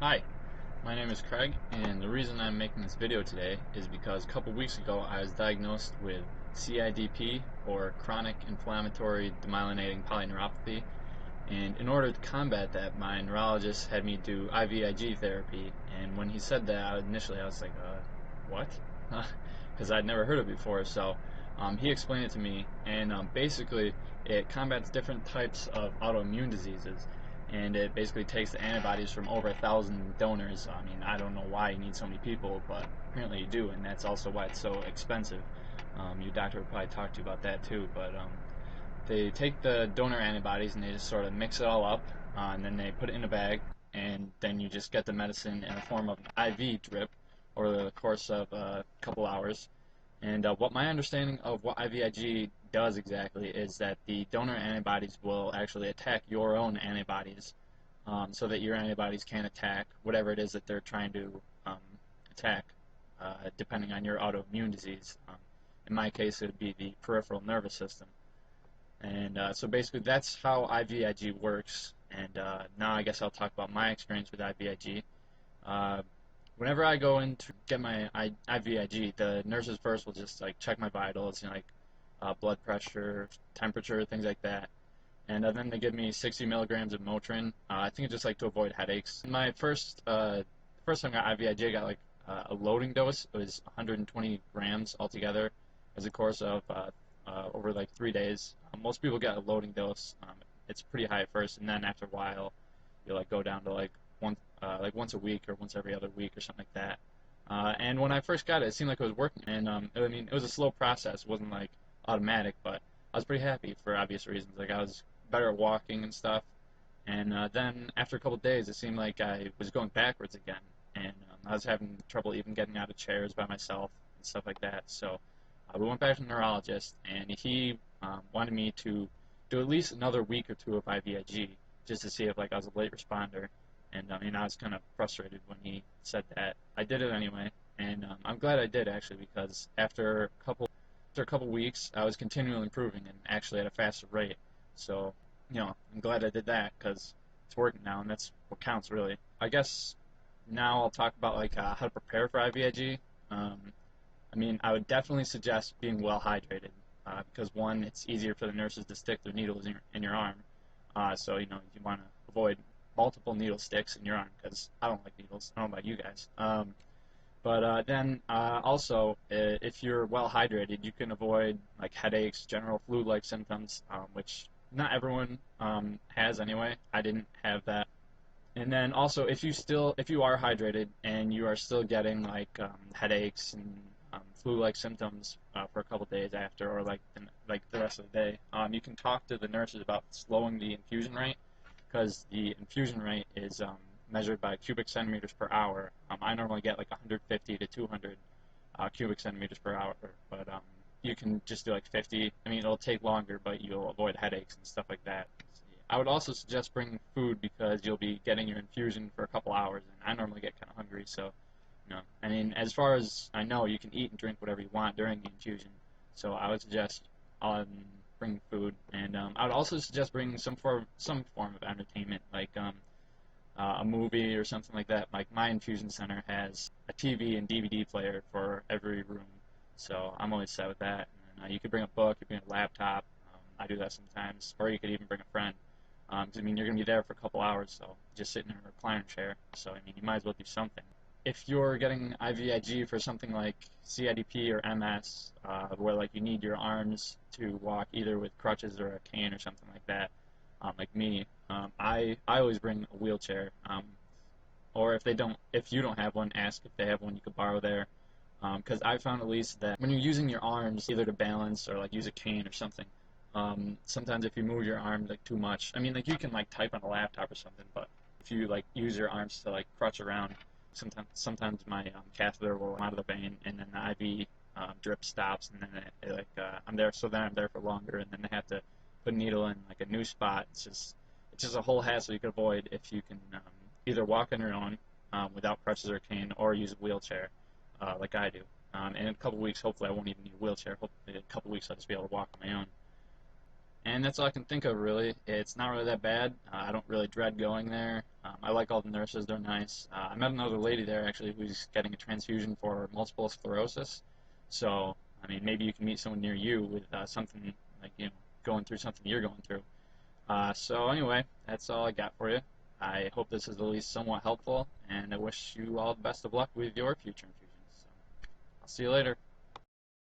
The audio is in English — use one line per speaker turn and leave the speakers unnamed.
Hi, my name is Craig, and the reason I'm making this video today is because a couple weeks ago I was diagnosed with CIDP, or chronic inflammatory demyelinating polyneuropathy, and in order to combat that, my neurologist had me do IVIG therapy, and when he said that, initially I was like, what? Because I'd never heard of it before, so he explained it to me, and basically it combats different types of autoimmune diseases, and it basically takes the antibodies from over 1,000 donors. I mean, I don't know why you need so many people, but apparently you do, and that's also why it's so expensive. Your doctor would probably talk to you about that too, but they take the donor antibodies and they just sort of mix it all up, and then they put it in a bag, and then you just get the medicine in the form of an IV drip over the course of a couple hours. And what my understanding of what IVIG does exactly is that the donor antibodies will actually attack your own antibodies, so that your antibodies can attack whatever it is that they're trying to attack, depending on your autoimmune disease. In my case, it would be the peripheral nervous system. And so basically that's how IVIG works. And now I guess I'll talk about my experience with IVIG. Whenever I go in to get my IVIG, the nurses first will just like check my vitals, blood pressure, temperature, things like that. And then they give me 60 milligrams of Motrin. I think it's just like to avoid headaches. My first time I got IVIG, I got like a loading dose. It was 120 grams altogether as a course of over like 3 days. Most people get a loading dose. It's pretty high at first, and then after a while, you like go down to like once a week or once every other week or something like that. And when I first got it, it seemed like it was working. And I mean, it was a slow process. It wasn't like automatic, but I was pretty happy for obvious reasons. Like I was better at walking and stuff. And then after a couple of days, it seemed like I was going backwards again, and I was having trouble even getting out of chairs by myself and stuff like that. So we went back to the neurologist, and he wanted me to do at least another week or two of IVIG just to see if like I was a late responder. And I mean, I was kind of frustrated when he said that. I did it anyway, and I'm glad I did actually, because after a couple weeks, I was continually improving and actually at a faster rate. So, I'm glad I did that because it's working now, and that's what counts really. I guess now I'll talk about like how to prepare for IVIG. I mean, I would definitely suggest being well hydrated, because one, it's easier for the nurses to stick their needles in your arm. So you want to avoid multiple needle sticks in your arm, because I don't like needles. I don't know about you guys. But then also, if you're well hydrated, you can avoid like headaches, general flu-like symptoms, which not everyone has anyway. I didn't have that. And then also, if you are hydrated and you are still getting like headaches and flu-like symptoms for a couple days after, or like the rest of the day, you can talk to the nurses about slowing the infusion rate, because the infusion rate is measured by cubic centimeters per hour. I normally get like 150 to 200 cubic centimeters per hour, but you can just do like 50. I mean, it'll take longer, but you'll avoid headaches and stuff like that. I would also suggest bringing food, because you'll be getting your infusion for a couple hours, and I normally get kind of hungry, so I mean, as far as I know, you can eat and drink whatever you want during the infusion. So I would suggest bringing food, and I would also suggest bringing some form of entertainment, like a movie or something like that. Like my infusion center has a TV and DVD player for every room, so I'm always set with that. And then, you could bring a book, you could bring a laptop. I do that sometimes, or you could even bring a friend. I mean, you're going to be there for a couple hours, so just sit in a recliner chair. So I mean, you might as well do something. If you're getting IVIG for something like CIDP or MS, where like you need your arms to walk either with crutches or a cane or something like that, like me, I always bring a wheelchair. Or if you don't have one, ask if they have one you could borrow there. Because I found at least that when you're using your arms either to balance or like use a cane or something, sometimes if you move your arms like too much, I mean, like you can like type on a laptop or something, but if you like use your arms to like crutch around, sometimes my catheter will come out of the vein, and then the IV drip stops, and then I'm there for longer, and then they have to put a needle in like a new spot. It's just a whole hassle you could avoid if you can either walk on your own without crutches or a cane, or use a wheelchair like I do. And in a couple weeks, hopefully I won't even need a wheelchair. Hopefully in a couple weeks I'll just be able to walk on my own. And that's all I can think of, really. It's not really that bad. I don't really dread going there. I like all the nurses, they're nice. I met another lady there, actually, who's getting a transfusion for multiple sclerosis. So, I mean, maybe you can meet someone near you with something like, going through something you're going through. So, anyway, that's all I got for you. I hope this is at least somewhat helpful, and I wish you all the best of luck with your future infusions. So, I'll see you later.